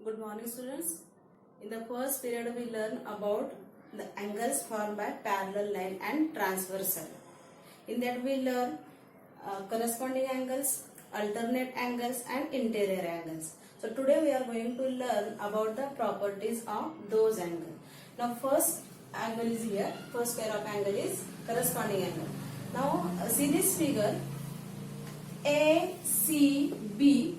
Good morning, students. In the first period, we learn about the angles formed by parallel line and transversal. In that, we learn corresponding angles, alternate angles, and interior angles. So today we are going to learn about the properties of those angles. Now, first angle is here. First pair of angle is corresponding angle. Now, see this figure ACB.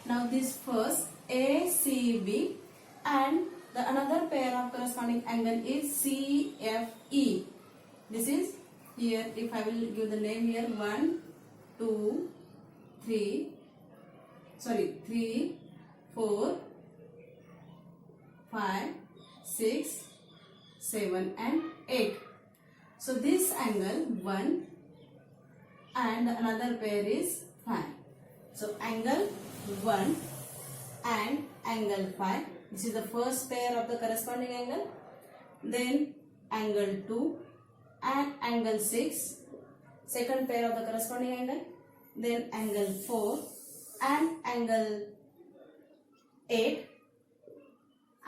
Now, this first ACB and the another pair of corresponding angle is CFE. This is here, if I will give the name here, 1, 2, 3, 4, 5, 6, 7 and 8. So this angle 1 and another pair is 5. So angle 1 and angle 5. This is the first pair of the corresponding angle. Then angle 2 and angle 6. Second pair of the corresponding angle. Then angle 4 and angle 8.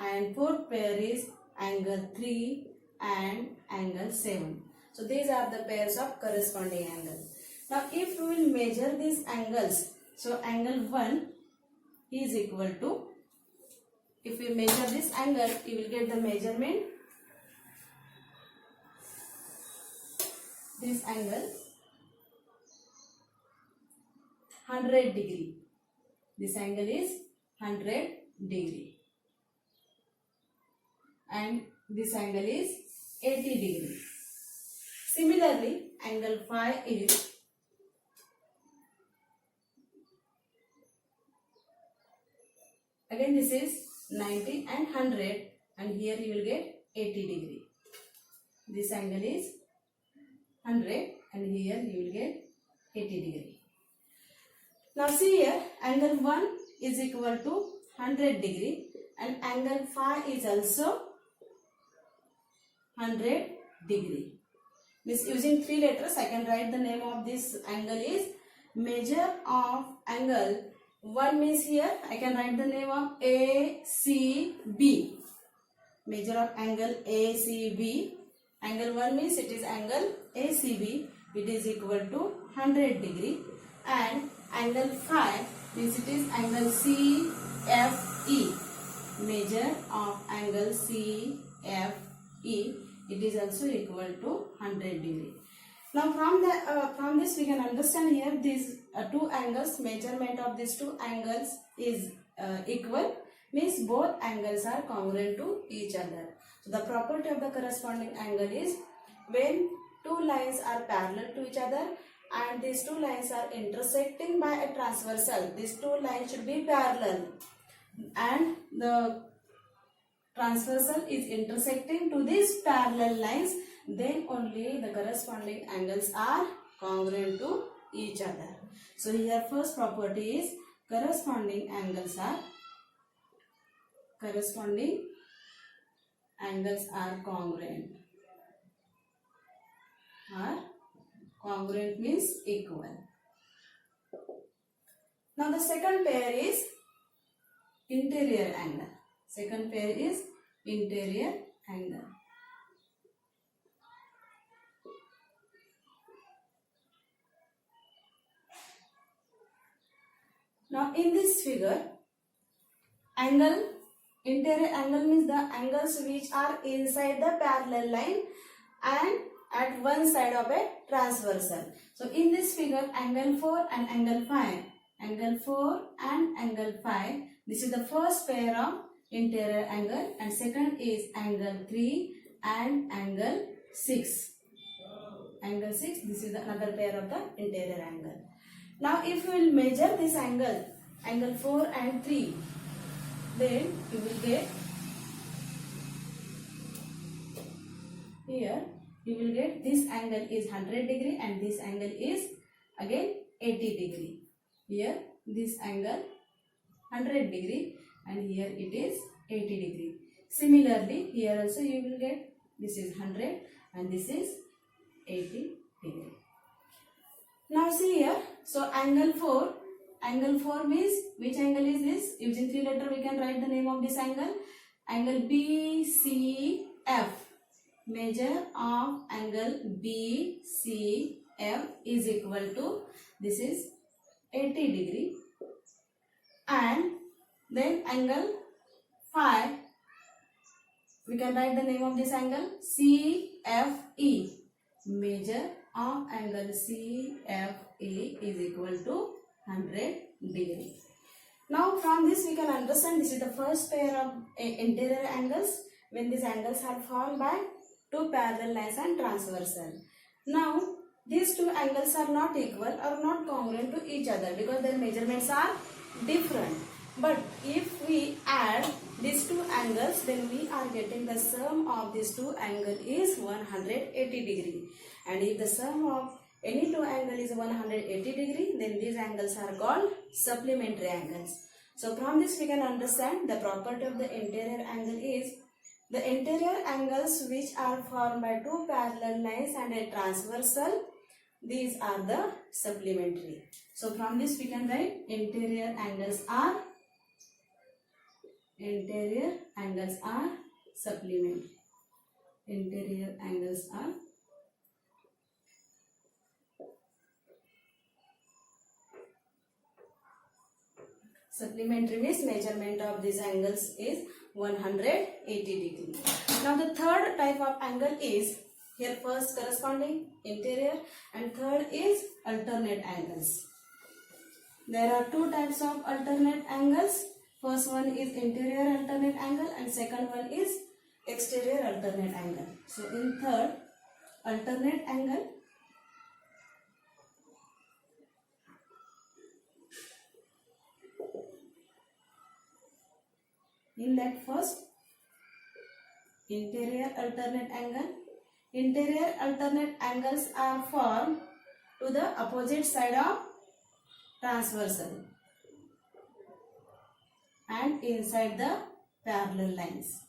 And fourth pair is angle 3 and angle 7. So these are the pairs of corresponding angles. Now if we will measure these angles, so angle 1 is equal to, if we measure this angle, you will get the measurement. This angle 100 degree. This angle is 100 degree. And this angle is 80 degree. Similarly, angle 5 is again, this is 90 and 100, and here you will get 80 degree. This angle is 100 and here you will get 80 degree. Now see here, angle 1 is equal to 100 degree and angle 5 is also 100 degree. Means using 3 letters, I can write the name of this angle is measure of angle. 1 means here I can write the name of ACB. Measure of angle ACB. Angle 1 means it is angle ACB. It is equal to 100 degree. And angle 5 means it is angle CFE. Measure of angle CFE. It is also equal to 100 degree. Now from this we can understand here these two angles, measurement of these two angles is equal, means both angles are congruent to each other. So the property of the corresponding angle is when two lines are parallel to each other and these two lines are intersecting by a transversal, these two lines should be parallel and the transversal is intersecting to these parallel lines, then only the corresponding angles are congruent to each other. So here first property is corresponding angles are congruent. Congruent means equal. Now the second pair is interior angle. Second pair is interior angle. Now in this figure, interior angle means the angles which are inside the parallel line and at one side of a transversal. So in this figure, angle 4 and angle 5. Angle 4 and angle 5. This is the first pair of interior angle and second is angle 3 and angle 6. Angle 6, this is another pair of the interior angle. Now if you will measure this angle, angle 4 and 3, then you will get, here you will get this angle is 100 degree and this angle is again 80 degree. Here this angle 100 degree and here it is 80 degree. Similarly here also you will get, this is 100 and this is 80 degree. Now see here, so angle 4 Angle 4 means which angle is this? Using three letter we can write the name of this angle. Angle BCF. Measure of angle BCF is equal to, this is 80 degree. And then angle 5, we can write the name of this angle CFE. Measure of angle CFE is equal to 100 degree. Now from this we can understand this is the first pair of interior angles when these angles are formed by two parallel lines and transversal. Now these two angles are not equal or not congruent to each other because their measurements are different. But if we add these two angles, then we are getting the sum of these two angles is 180 degree. And if the sum of any two angle is 180 degree, then these angles are called supplementary angles. So from this we can understand the property of the interior angle is the interior angles which are formed by two parallel lines and a transversal, these are the supplementary. So from this we can write interior angles are supplementary. Interior angles are supplementary means measurement of these angles is 180 degree. Now the third type of angle is, here first corresponding interior and third is alternate angles. There are two types of alternate angles. First one is interior alternate angle and second one is exterior alternate angle. So in third alternate angle, in that first interior alternate angle, interior alternate angles are formed to the opposite side of transversal and inside the parallel lines.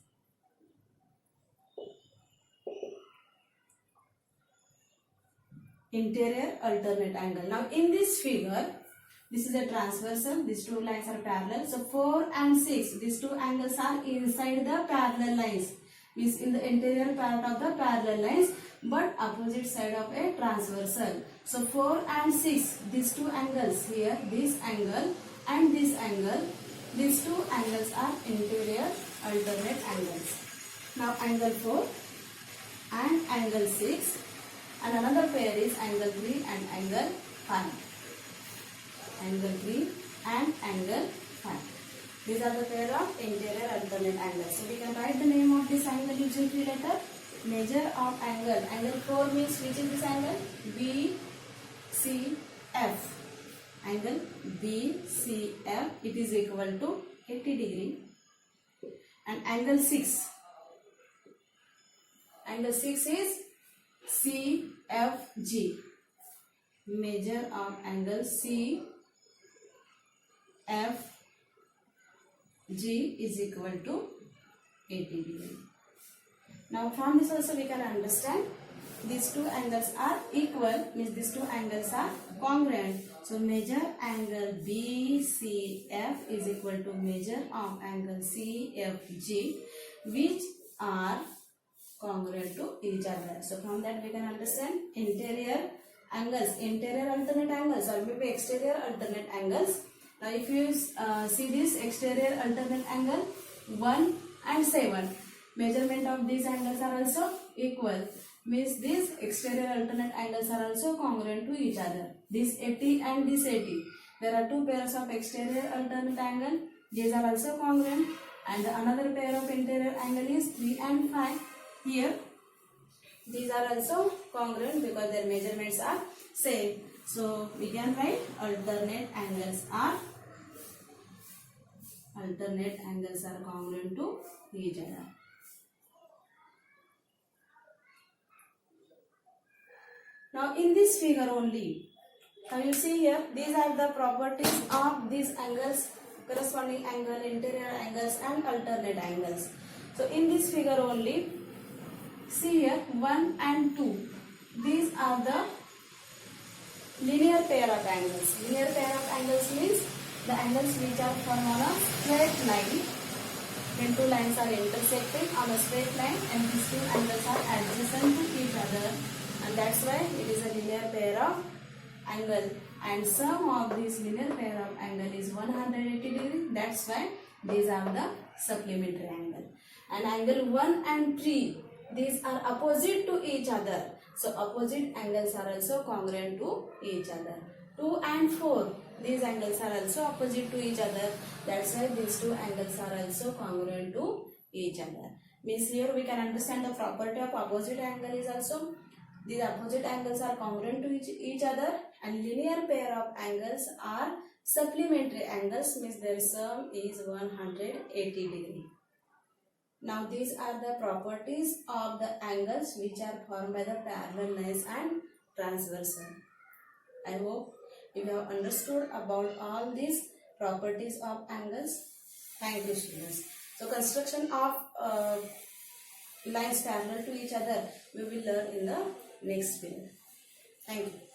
Interior alternate angle. Now in this figure, this is a transversal, these two lines are parallel. So 4 and 6, these two angles are inside the parallel lines, means in the interior part of the parallel lines but opposite side of a transversal. So 4 and 6, these two angles here, this angle and this angle, these two angles are interior alternate angles. Now angle 4 and angle 6 and another pair is angle 3 and angle 5. Angle 3 and angle 5. These are the pair of interior alternate angles. So we can write the name of this angle using three letter. Measure of angle. Angle 4 means which is this angle? BCF. Angle BCF, it is equal to 80 degree. And angle 6. Angle 6 is CFG. Measure of angle CFG is equal to 80 degree. Now from this also we can understand these two angles are equal, means these two angles are congruent. So measure angle BCF is equal to measure of angle CFG, which are congruent to each other. So from that we can understand interior angles, interior alternate angles or maybe exterior alternate angles. Now if you see this exterior alternate angle 1 and 7, measurement of these angles are also equal, means these exterior alternate angles are also congruent to each other. This 80 and this 80, there are two pairs of exterior alternate angle, these are also congruent, and another pair of interior angle is 3 and 5. Here these are also congruent because their measurements are same. So we can write alternate angles are congruent to each other. Now in this figure only, now you see here, these are the properties of these angles, corresponding angle, interior angles and alternate angles. So in this figure only, see here 1 and 2, these are the linear pair of angles. Linear pair of angles means the angles which are formed on a straight line. When two lines are intersecting on a straight line and these two angles are adjacent to each other, and that's why it is a linear pair of angle, and sum of this linear pair of angle is 180 degree. That's why these are the supplementary angle. And angle 1 and 3, these are opposite to each other, so opposite angles are also congruent to each other. 2 and 4, these angles are also opposite to each other, that's why these two angles are also congruent to each other. Means here we can understand the property of opposite angle is also, these opposite angles are congruent to each other, and linear pair of angles are supplementary angles, means their sum is 180 degree. Now these are the properties of the angles which are formed by the parallelness and transversal. I hope you have understood about all these properties of angles. Thank you, students. So construction of lines parallel to each other we will learn in the next video. Thank you.